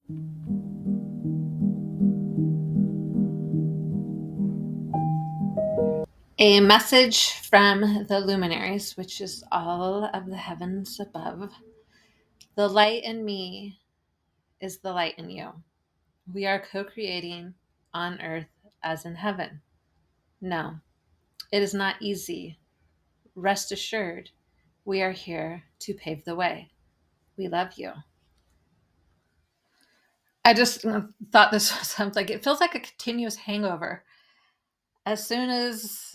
A message from the luminaries, which is all of the heavens above. The light in me is the light in you. We are co creating on earth as in heaven. No, it is not easy. Rest assured, we are here to pave the way. We love you. I just thought this sounds like it feels like a continuous hangover. As soon as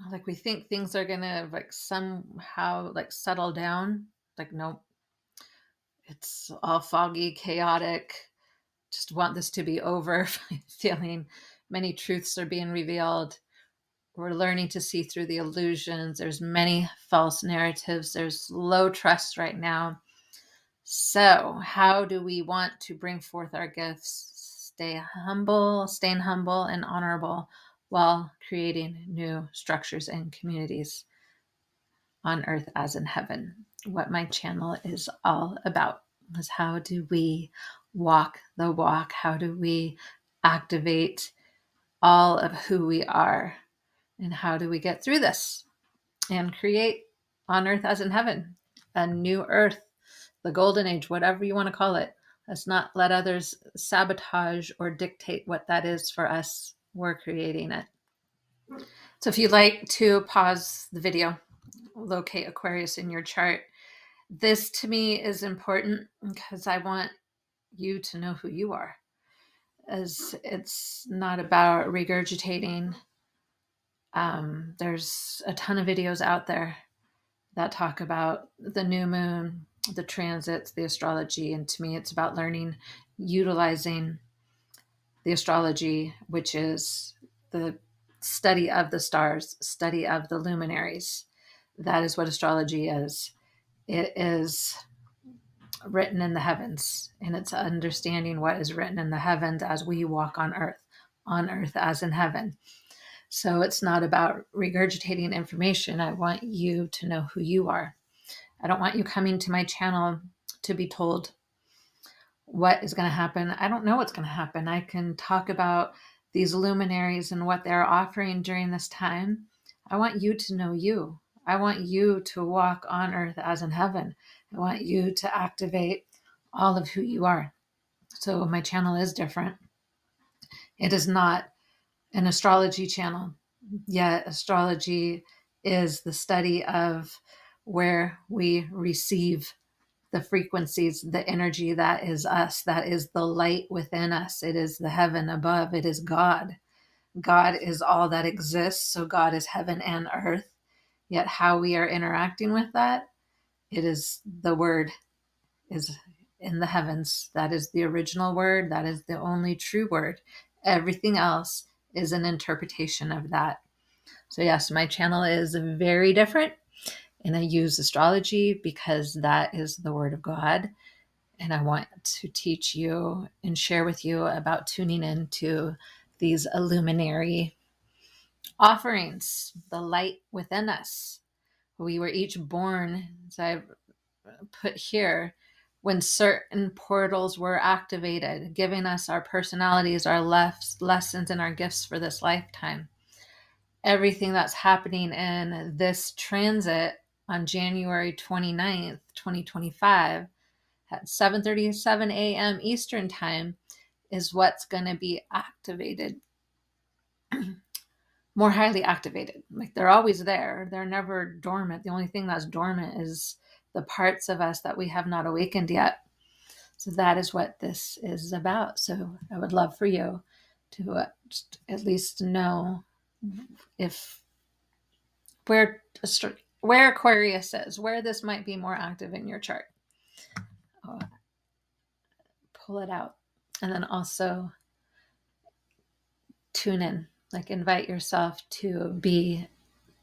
like we think things are gonna like somehow like settle down, like nope, it's all foggy, chaotic. Just want this to be over. Feeling many truths are being revealed. We're learning to see through the illusions. There's many false narratives. There's low trust right now. So, how do we want to bring forth our gifts? Staying humble and honorable while creating new structures and communities on earth as in heaven. What my channel is all about is how do we walk the walk? How do we activate all of who we are? And how do we get through this and create on earth as in heaven, a new earth, the golden age, whatever you want to call it? Let's not let others sabotage or dictate what that is for us. We're creating it. So if you'd like to pause the video, locate Aquarius in your chart. This to me is important because I want you to know who you are. As it's not about regurgitating. There's a ton of videos out there that talk about the new moon, the transits, the astrology. And to me, it's about learning, utilizing the astrology, which is the study of the stars, study of the luminaries. That is what astrology is. It is written in the heavens, and it's understanding what is written in the heavens as we walk on earth as in heaven. So it's not about regurgitating information. I want you to know who you are. I don't want you coming to my channel to be told what is going to happen. I don't know what's going to happen. I can talk about these luminaries and what they're offering during this time. I want you to know you. I want you to walk on earth as in heaven. I want you to activate all of who you are. So my channel is different. It is not an astrology channel, yet astrology is the study of where we receive the frequencies, the energy that is us, that is the light within us. It is the heaven above. It is God. God is all that exists. So God is heaven and earth. Yet how we are interacting with that, it is the word is in the heavens. That is the original word. That is the only true word. Everything else is an interpretation of that. So yes, my channel is very different. And I use astrology because that is the word of God. And I want to teach you and share with you about tuning into these illuminary offerings, the light within us. We were each born, as I put here, when certain portals were activated, giving us our personalities, our lessons, and our gifts for this lifetime. Everything that's happening in this transit on January 29th, 2025 at 7:37 a.m. Eastern time is what's going to be activated, more highly activated. Like they're always there. They're never dormant. The only thing that's dormant is the parts of us that we have not awakened yet. So that is what this is about. So I would love for you to just at least know if where Aquarius is, where this might be more active in your chart. Oh, pull it out. And then also tune in, like invite yourself to be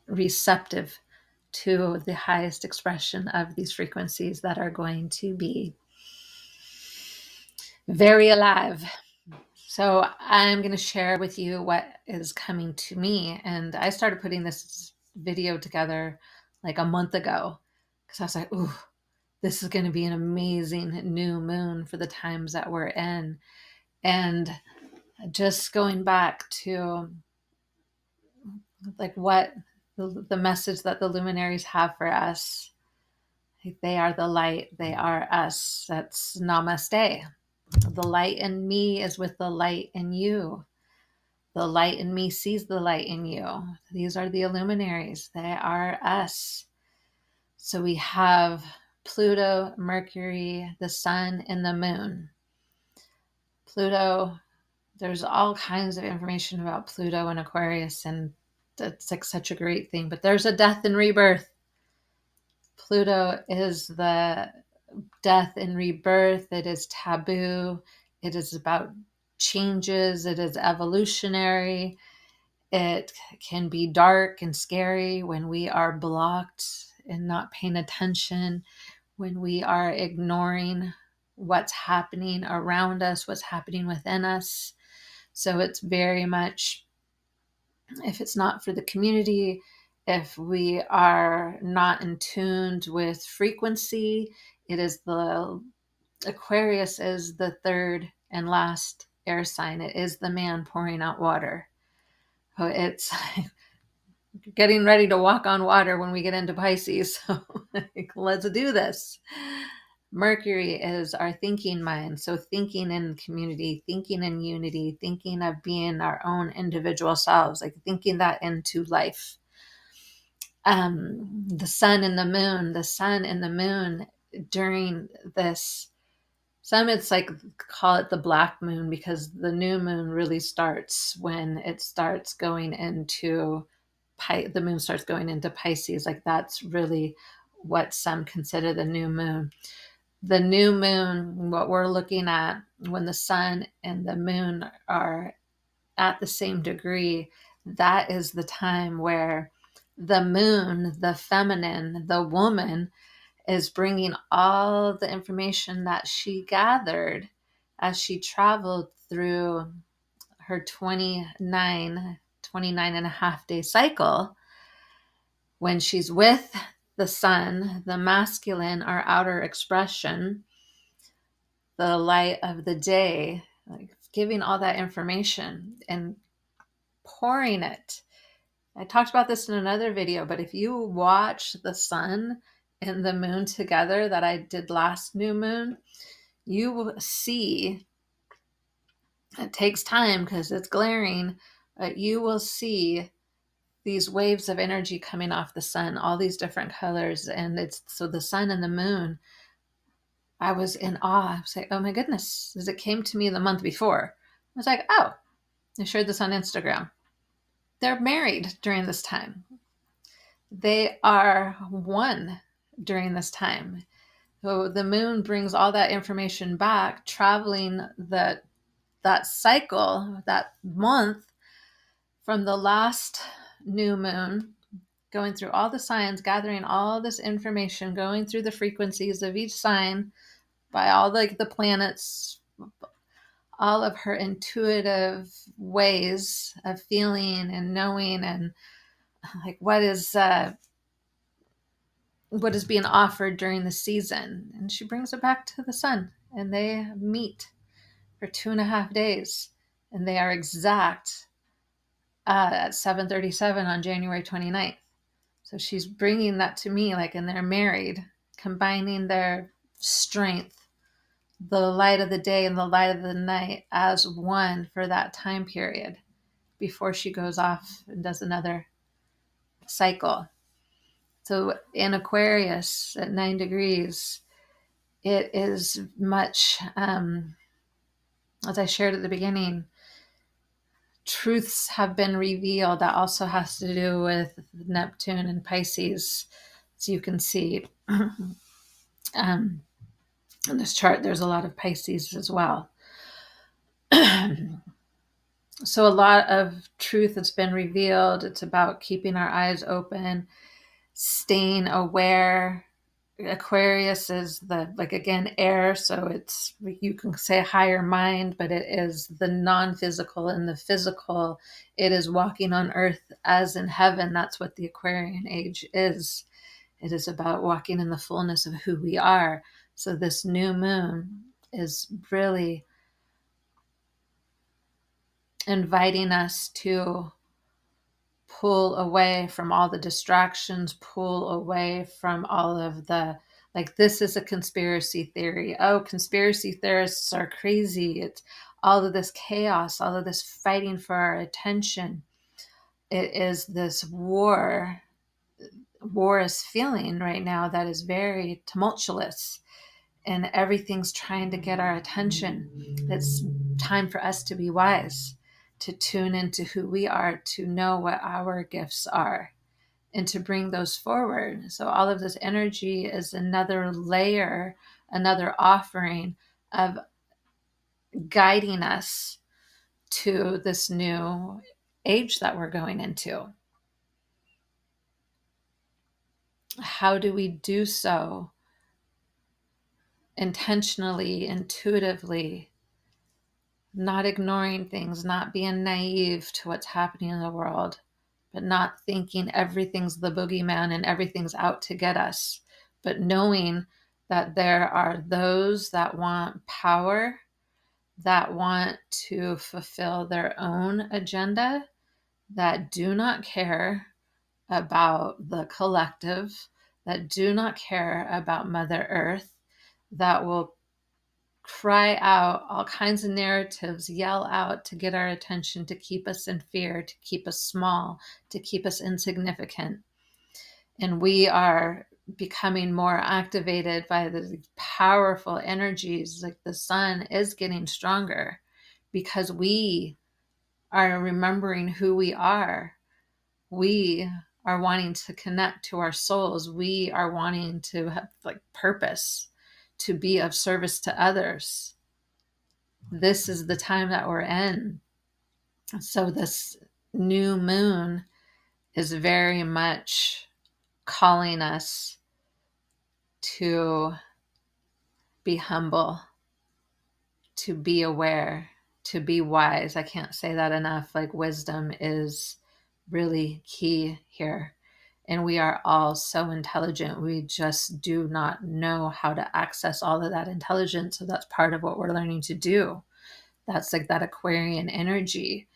receptive to the highest expression of these frequencies that are going to be very alive. So I'm going to share with you what is coming to me. And I started putting this video together like a month ago because I was like, ooh, This is going to be an amazing new moon for the times that we're in. And just going back to like what the message that the luminaries have for us. They are the light. They are us. That's namaste. The light in me is with the light in you. The light in me sees the light in you. These are the luminaries. They are us. So we have Pluto, Mercury, the sun, and the moon. Pluto, there's all kinds of information about Pluto and Aquarius, and it's like such a great thing. But there's a death and rebirth. Pluto is the death and rebirth. It is taboo. It is about changes. It is evolutionary. It can be dark and scary when we are blocked and not paying attention, when we are ignoring what's happening around us, what's happening within us. So it's very much, if it's not for the community, if we are not in tune with frequency, it is the Aquarius is the third and last air sign. It is the man pouring out water. So it's getting ready to walk on water when we get into Pisces. So let's do this. Mercury is our thinking mind. So thinking in community, thinking in unity, thinking of being our own individual selves, like thinking that into life. The sun and the moon during this, some it's like call it the black moon, because the new moon really starts when it starts going into the moon starts going into Pisces. Like that's really what some consider the new moon. The new moon, what we're looking at when the sun and the moon are at the same degree, that is the time where the moon, the feminine, the woman, is bringing all the information that she gathered as she traveled through her 29 and a half day cycle. When she's with the sun, the masculine, our outer expression, the light of the day, like giving all that information and pouring it. I talked about this in another video, but if you watch the sun and the moon together that I did last new moon, you will see, it takes time because it's glaring, but you will see these waves of energy coming off the sun, all these different colors. And it's so the sun and the moon, I was in awe. I was like, oh my goodness, as it came to me the month before. I was like, oh, I shared this on Instagram. They're married during this time. They are one during this time. So the moon brings all that information back, traveling that cycle, that month from the last new moon, going through all the signs, gathering all this information, going through the frequencies of each sign by all the planets, all of her intuitive ways of feeling and knowing, and like what is being offered during the season. And she brings it back to the sun, and they meet for 2.5 days, and they are exact at 7:37 on January 29th. So she's bringing that to me, like, and they're married, combining their strength, the light of the day and the light of the night as one for that time period before she goes off and does another cycle. So in Aquarius at 9 degrees, it is much, as I shared at the beginning, truths have been revealed. That also has to do with Neptune and Pisces. So you can see in this chart, there's a lot of Pisces as well. So a lot of truth has been revealed. It's about keeping our eyes open, staying aware. Aquarius is the, like, again, air. So it's, you can say higher mind, but it is the non-physical and the physical. It is walking on earth as in heaven. That's what the Aquarian age is. It is about walking in the fullness of who we are. So this new moon is really inviting us to pull away from all the distractions, pull away from all of the, like, this is a conspiracy theory. Oh, conspiracy theorists are crazy. It's all of this chaos, all of this fighting for our attention. It is this war's feeling right now that is very tumultuous, and everything's trying to get our attention. It's time for us to be wise, to tune into who we are, to know what our gifts are, and to bring those forward. So all of this energy is another layer, another offering of guiding us to this new age that we're going into. How do we do so? Intentionally, intuitively, not ignoring things, not being naive to what's happening in the world, but not thinking everything's the boogeyman and everything's out to get us, but knowing that there are those that want power, that want to fulfill their own agenda, that do not care about the collective, that do not care about Mother Earth, that will cry out all kinds of narratives, yell out to get our attention, to keep us in fear, to keep us small, to keep us insignificant. And we are becoming more activated by the powerful energies. Like the sun is getting stronger because we are remembering who we are. We are wanting to connect to our souls. We are wanting to have like purpose, to be of service to others. This is the time that we're in. So this new moon is very much calling us to be humble, to be aware, to be wise. I can't say that enough. Like wisdom is really key here. And we are all so intelligent. We just do not know how to access all of that intelligence. So that's part of what we're learning to do. That's like that Aquarian energy.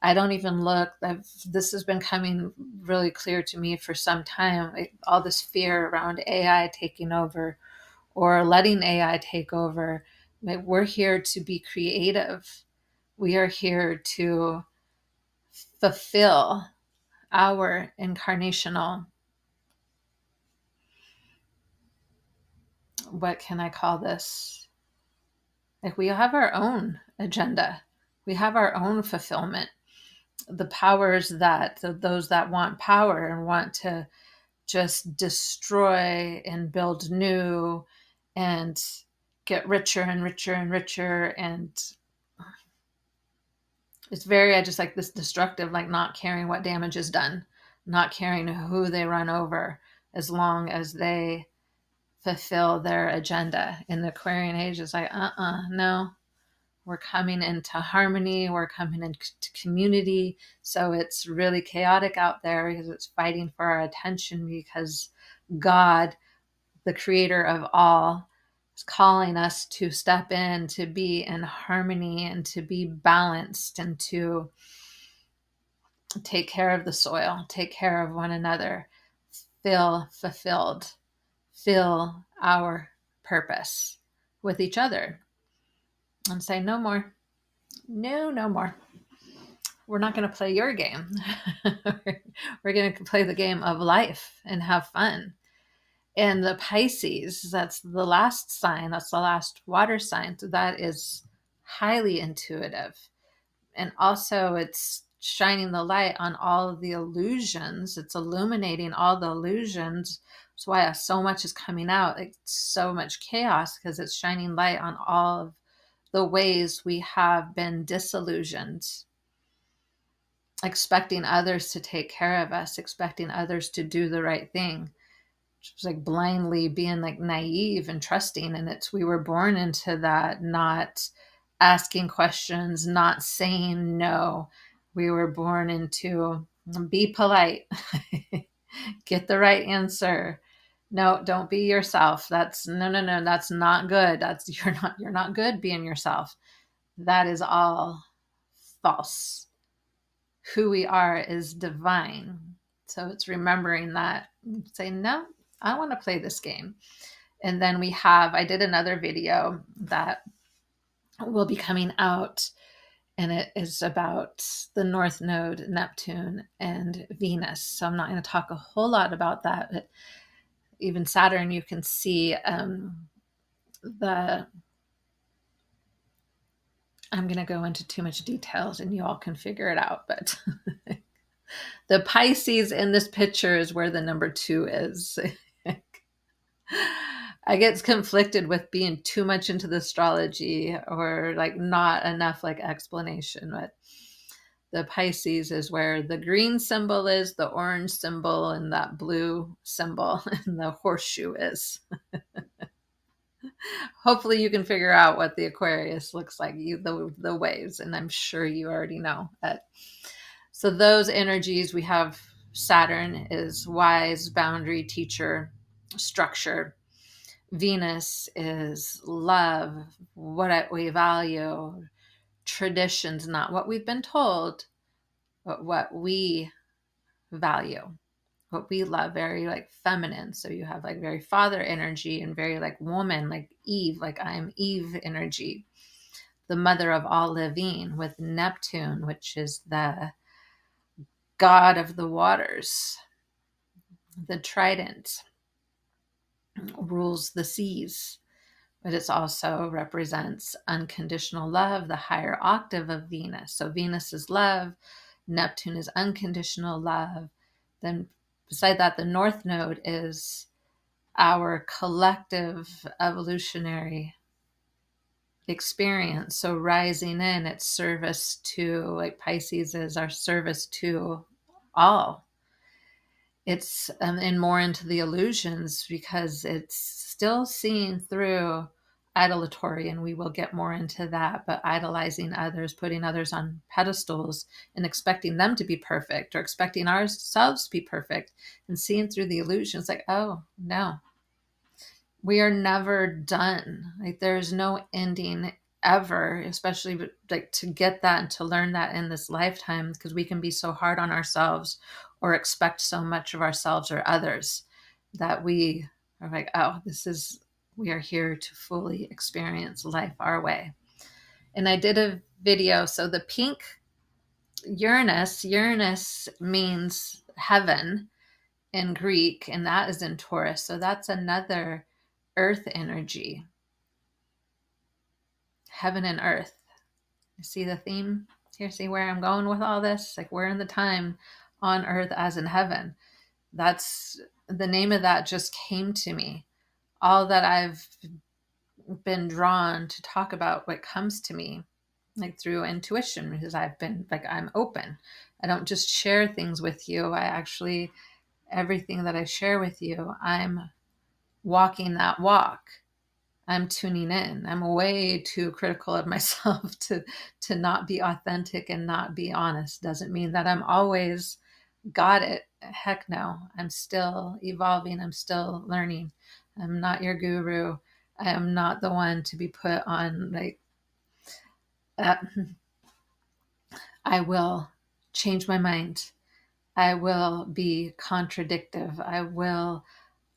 I don't even look, this has been coming really clear to me for some time. Like all this fear around AI taking over or letting AI take over. Like we're here to be creative. We are here to fulfill our incarnational, what can I call this? Like we have our own agenda. We have our own fulfillment. The powers that those that want power and want to just destroy and build new and get richer and richer and richer, and it's very, I just like this destructive, like not caring what damage is done, not caring who they run over, as long as they fulfill their agenda. In the Aquarian age, it's like no, we're coming into harmony, we're coming into community. So it's really chaotic out there because it's fighting for our attention, because God, the creator of all, is calling us to step in, to be in harmony and to be balanced and to take care of the soil, take care of one another, feel fulfilled, feel our purpose with each other, and say, no more. No more. We're not going to play your game. We're going to play the game of life and have fun. And the Pisces, that's the last sign, that's the last water sign. So that is highly intuitive. And also it's shining the light on all of the illusions. It's illuminating all the illusions. That's why so much is coming out, like so much chaos, because it's shining light on all of the ways we have been disillusioned, expecting others to take care of us, expecting others to do the right thing. Just like blindly being like naive and trusting. And we were born into that, not asking questions, not saying no. We were born into be polite, get the right answer, No, don't be yourself. That's no, no, no. That's not good. That's you're not good being yourself. That is all false. Who we are is divine. So it's remembering that, say, no, I want to play this game. And then I did another video that will be coming out, and it is about the North Node, Neptune, and Venus. So I'm not going to talk a whole lot about that, but even Saturn, you can see the I'm going to go into too much details and you all can figure it out, but the Pisces in this picture is where the number 2 is. I get conflicted with being too much into the astrology or like not enough like explanation, but the Pisces is where the green symbol is, the orange symbol, and that blue symbol, and the horseshoe is. Hopefully you can figure out what the Aquarius looks like, the waves, and I'm sure you already know it. So those energies, we have Saturn is wise, boundary, teacher, structure. Venus is love, what we value, traditions, not what we've been told, but what we value, what we love, very like feminine. So you have like very father energy and very like woman, like Eve, like I'm Eve energy, the mother of all living, with Neptune, which is the god of the waters, the trident, rules the seas, but it also represents unconditional love, the higher octave of Venus. So Venus is love, Neptune is unconditional love. Then beside that, the North Node is our collective evolutionary experience. So rising in its service to, like Pisces is our service to all. It's and more into the illusions because it's still seeing through idolatory, and we will get more into that, but idolizing others, putting others on pedestals and expecting them to be perfect or expecting ourselves to be perfect, and seeing through the illusions like, oh no, we are never done. Like there's no ending ever, especially like to get that and to learn that in this lifetime, because we can be so hard on ourselves or expect so much of ourselves or others that we are like, oh, we are here to fully experience life our way. And I did a video. So the pink Uranus means heaven in Greek, and that is in Taurus. So that's another earth energy, heaven and earth. You see the theme here? See where I'm going with all this? Like we're in the time on earth as in heaven. That's the name of that just came to me. All that I've been drawn to talk about, what comes to me, like through intuition, because I've been like, I'm open. I don't just share things with you. I actually, everything that I share with you, I'm walking that walk. I'm tuning in. I'm way too critical of myself to not be authentic and not be honest. Doesn't mean that I'm always got it. Heck no. I'm still evolving. I'm still learning. I'm not your guru. I am not the one to be put on like uh, I will change my mind. I will be contradictive. I will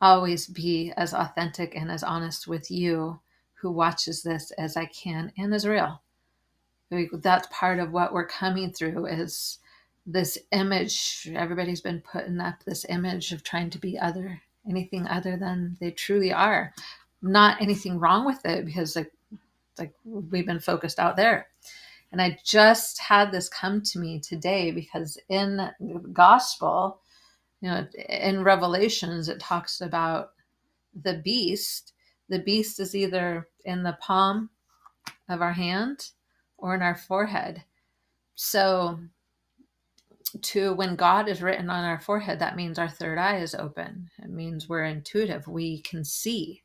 always be as authentic and as honest with you who watches this as I can and is real. That's part of what we're coming through is this image. Everybody's been putting up this image of trying to be anything other than they truly are. Not anything wrong with it, because like we've been focused out there. And I just had this come to me today because in the gospel, in Revelations, it talks about the beast. The beast is either in the palm of our hand or in our forehead. So when God is written on our forehead, that means our third eye is open. It means we're intuitive. We can see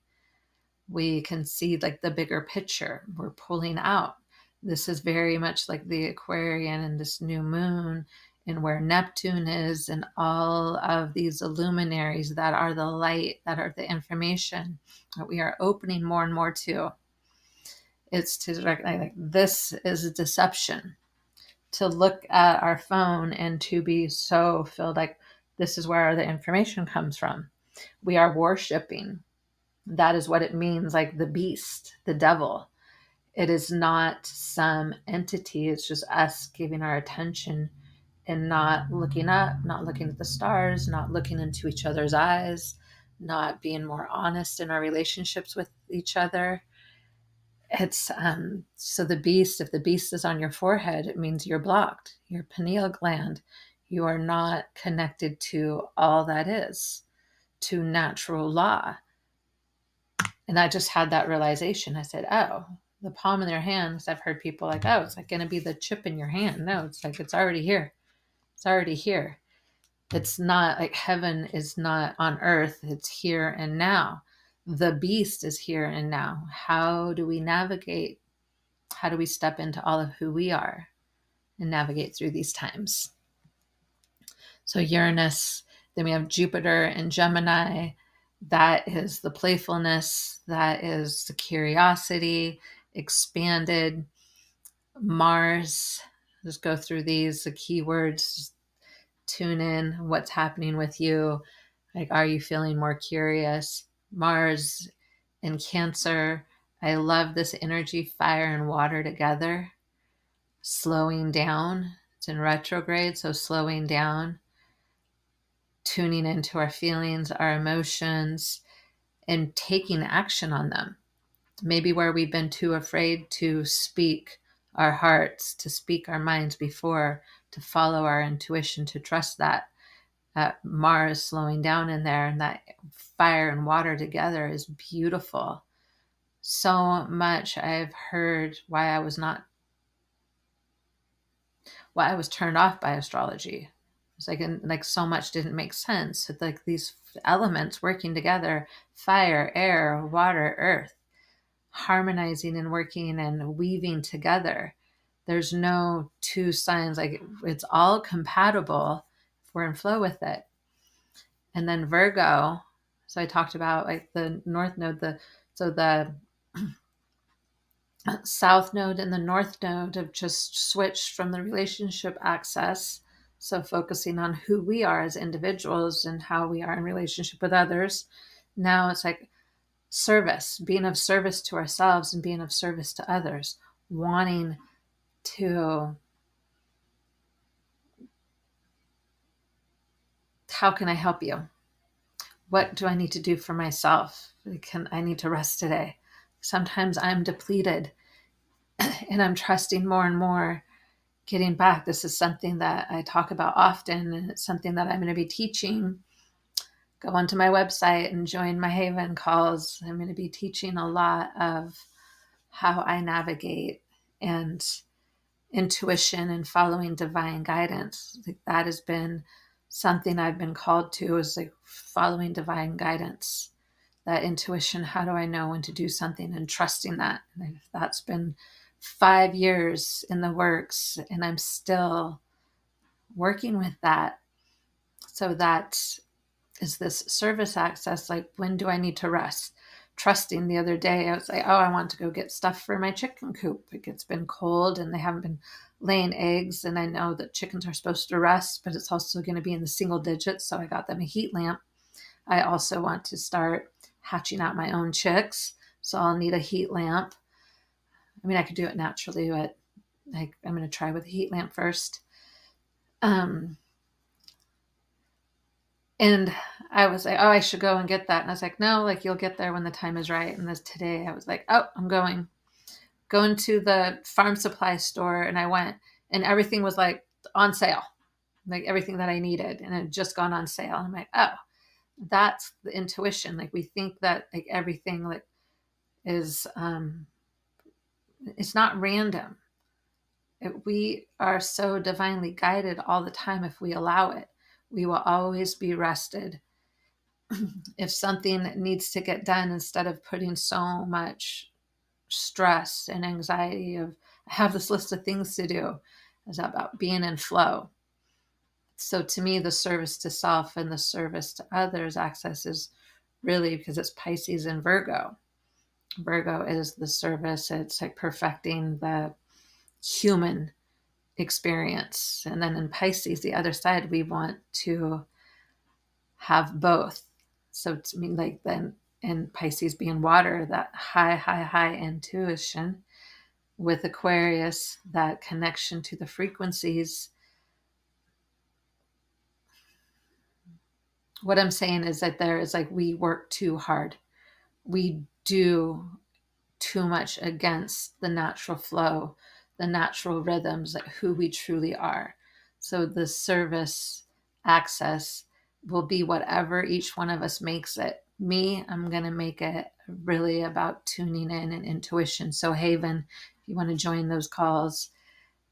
like the bigger picture. We're pulling out. This is very much like the Aquarian and this new moon and where Neptune is, and all of these luminaries that are the light, that are the information that we are opening more and more to. It's to recognize, like, this is a deception. To look at our phone and to be so filled, like, this is where the information comes from. We are worshiping. That is what it means, like the beast, the devil. It is not some entity. It's just us giving our attention and not looking up, not looking at the stars, not looking into each other's eyes, not being more honest in our relationships with each other. It's so the beast, if the beast is on your forehead, it means you're blocked, your pineal gland. You are not connected to all that is, to natural law. And I just had that realization. I said, oh, the palm of their hands. I've heard people like, oh, it's like going to be the chip in your hand. No, it's like, it's already here. It's already here. It's not like heaven is not on earth. It's here and now. The beast is here and now. How do we navigate? How do we step into all of who we are and navigate through these times? So Uranus, then we have Jupiter and Gemini. That is the playfulness. That is the curiosity, expanded. Mars, just go through these, the keywords, tune in, what's happening with you. Like, are you feeling more curious? Mars in Cancer. I love this energy, fire and water together. Slowing down. It's in retrograde, so slowing down. Tuning into our feelings, our emotions, and taking action on them. Maybe where we've been too afraid to speak our hearts, to speak our minds before, to follow our intuition, to trust that. Mars slowing down in there, and that fire and water together is beautiful. So much I've heard why I was turned off by astrology. It's like so much didn't make sense. It's like these elements working together, fire, air, water, earth, harmonizing and working and weaving together. There's no two signs, like it's all compatible if we're in flow with it. And then Virgo, so I talked about like the north node, the south node and the north node have just switched from the relationship access. So focusing on who we are as individuals and how we are in relationship with others. Now it's like service, being of service to ourselves and being of service to others, wanting to, how can I help you? What do I need to do for myself? I need to rest today. Sometimes I'm depleted and I'm trusting more and more, getting back. This is something that I talk about often, and it's something that I'm going to be teaching. Go onto my website and join my Haven calls. I'm going to be teaching a lot of how I navigate and intuition and following divine guidance. Like that has been something I've been called to, is like following divine guidance, that intuition. How do I know when to do something, and trusting that? And that's been 5 years in the works, and I'm still working with that. So that is this service access. Like, when do I need to rest? Trusting. The other day I was like, oh, I want to go get stuff for my chicken coop. It's been cold and they haven't been laying eggs, and I know that chickens are supposed to rest, but it's also going to be in the single digits, so I got them a heat lamp. I also want to start hatching out my own chicks, so I'll need a heat lamp. I mean, I could do it naturally, but I'm going to try with a heat lamp first. And I was like, oh, I should go and get that. And I was like, no, like, you'll get there when the time is right. And today I was like, oh, I'm going to the farm supply store. And I went, and everything was like on sale, like everything that I needed. And it had just gone on sale. And I'm like, oh, that's the intuition. Like, we think that like everything like is, it's not random. We are so divinely guided all the time. If we allow it, we will always be rested. If something needs to get done, instead of putting so much stress and anxiety of, I have this list of things to do, it's about being in flow. So to me, the service to self and the service to others access is really, because it's Pisces and Virgo. Virgo is the service. It's like perfecting the human experience. And then in Pisces, the other side, we want to have both. So to me, like then in Pisces being water, that high intuition, with Aquarius, that connection to the frequencies. What I'm saying is that there is like, we work too hard. We do too much against the natural flow, the natural rhythms, like who we truly are. So the service access will be whatever each one of us makes it. Me, I'm going to make it really about tuning in and intuition. So Haven, if you want to join those calls,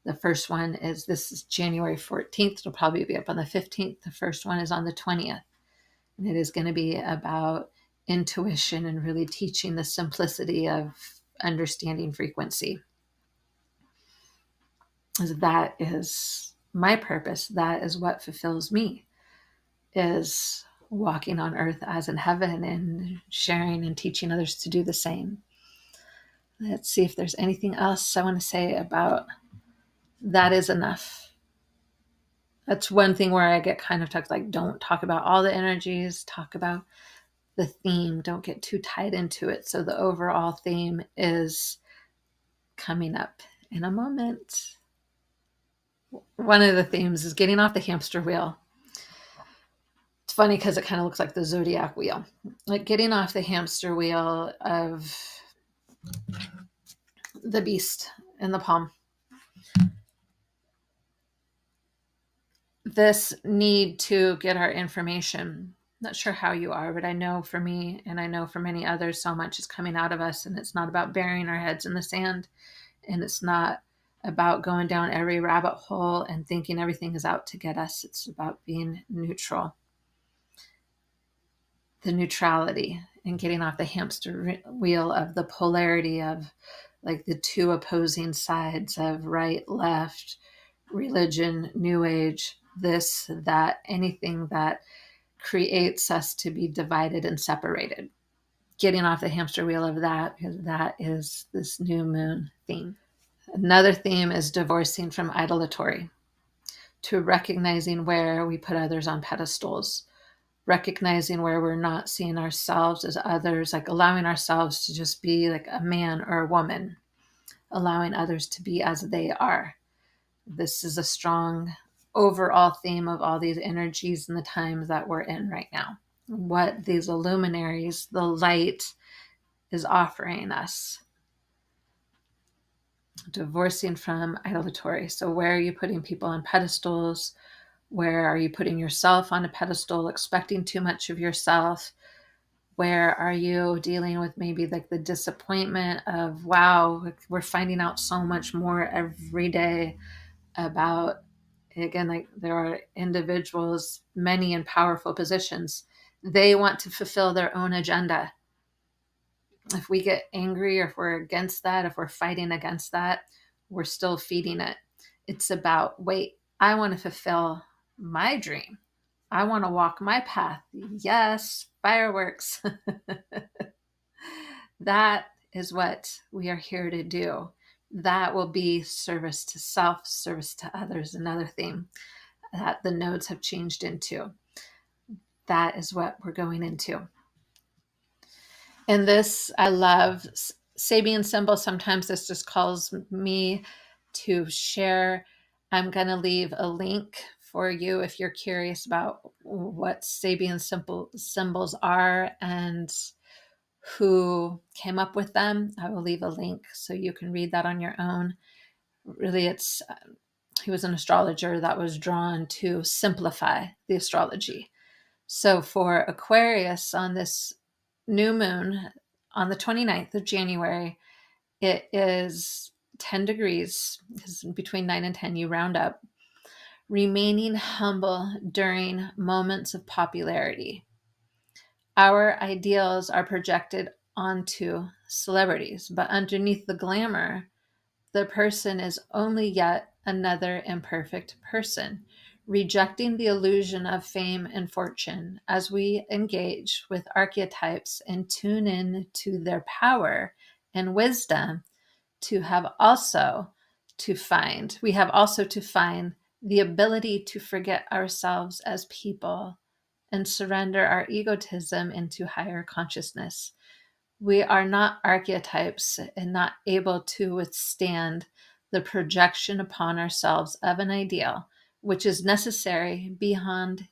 the first one is, this is January 14th. It'll probably be up on the 15th. The first one is on the 20th. And it is going to be about intuition and really teaching the simplicity of understanding frequency. That is my purpose. That is what fulfills me, is walking on earth as in heaven and sharing and teaching others to do the same. Let's see if there's anything else I want to say about that is enough. That's one thing where I get kind of talked, like, don't talk about all the energies, talk about the theme, don't get too tied into it. So the overall theme is coming up in a moment. One of the themes is getting off the hamster wheel. It's funny because it kind of looks like the zodiac wheel, like getting off the hamster wheel of the beast in the palm. This need to get our information. Not sure how you are, but I know for me, and I know for many others, so much is coming out of us, and it's not about burying our heads in the sand, and it's not about going down every rabbit hole and thinking everything is out to get us. It's about being neutral. The neutrality and getting off the hamster wheel of the polarity of like the two opposing sides of right, left, religion, new age, this, that, anything that creates us to be divided and separated. Getting off the hamster wheel of that, because that is this new moon theme. Another theme is divorcing from idolatory, to recognizing where we put others on pedestals, recognizing where we're not seeing ourselves as others, like allowing ourselves to just be like a man or a woman, allowing others to be as they are. This is a strong overall theme of all these energies and the times that we're in right now. What these luminaries, the light, is offering us. Divorcing from idolatory. So where are you putting people on pedestals? Where are you putting yourself on a pedestal, expecting too much of yourself? Where are you dealing with maybe like the disappointment of, wow, we're finding out so much more every day about, again, like there are individuals, many in powerful positions. They want to fulfill their own agenda. If we get angry, or if we're against that, if we're fighting against that, we're still feeding it. It's about, wait, I want to fulfill my dream. I want to walk my path. Yes, fireworks. That is what we are here to do. That will be service to self, service to others, another theme that the nodes have changed into. That is what we're going into. And this, I love Sabian symbol. Sometimes this just calls me to share. I'm going to leave a link for you if you're curious about what Sabian symbols are and who came up with them. I will leave a link so you can read that on your own. Really, it's he was an astrologer that was drawn to simplify the astrology. So for Aquarius, on this new moon on the 29th of January, it is 10 degrees, because between 9 and 10 you round up. Remaining humble during moments of popularity. Our ideals are projected onto celebrities, but underneath the glamour, the person is only yet another imperfect person, rejecting the illusion of fame and fortune as we engage with archetypes and tune in to their power and wisdom we have also to find the ability to forget ourselves as people and surrender our egotism into higher consciousness. We are not archetypes and not able to withstand the projection upon ourselves of an ideal, which is necessary beyond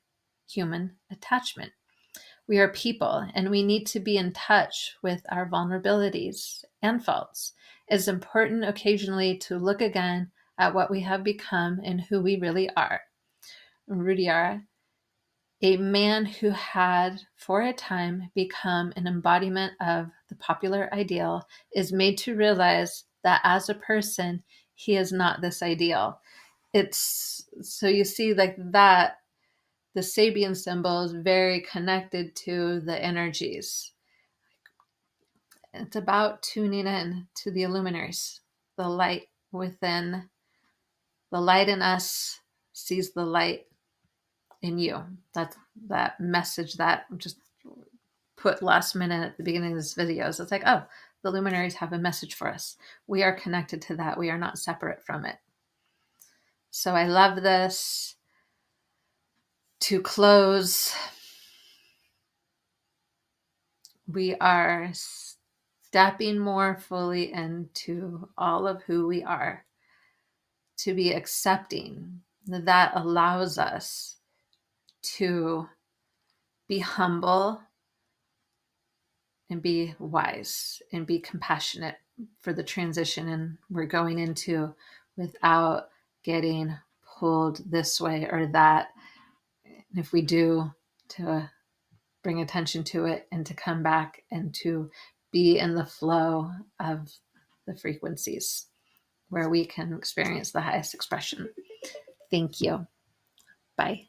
human attachment. We are people and we need to be in touch with our vulnerabilities and faults. It's important occasionally to look again at what we have become and who we really are. Rudyard, a man who had for a time become an embodiment of the popular ideal, is made to realize that as a person, he is not this ideal. It's so you see like that the Sabian symbol is very connected to the energies. It's about tuning in to the luminaries, the light within. The light in us sees the light in you. That's that message that just put last minute at the beginning of this video. So it's like, oh, the luminaries have a message for us. We are connected to that. We are not separate from it. So I love this. To close, we are stepping more fully into all of who we are, to be accepting. That allows us to be humble and be wise and be compassionate for the transition and we're going into, without getting pulled this way or that. If we do, to bring attention to it and to come back and to be in the flow of the frequencies where we can experience the highest expression. Thank you. Bye.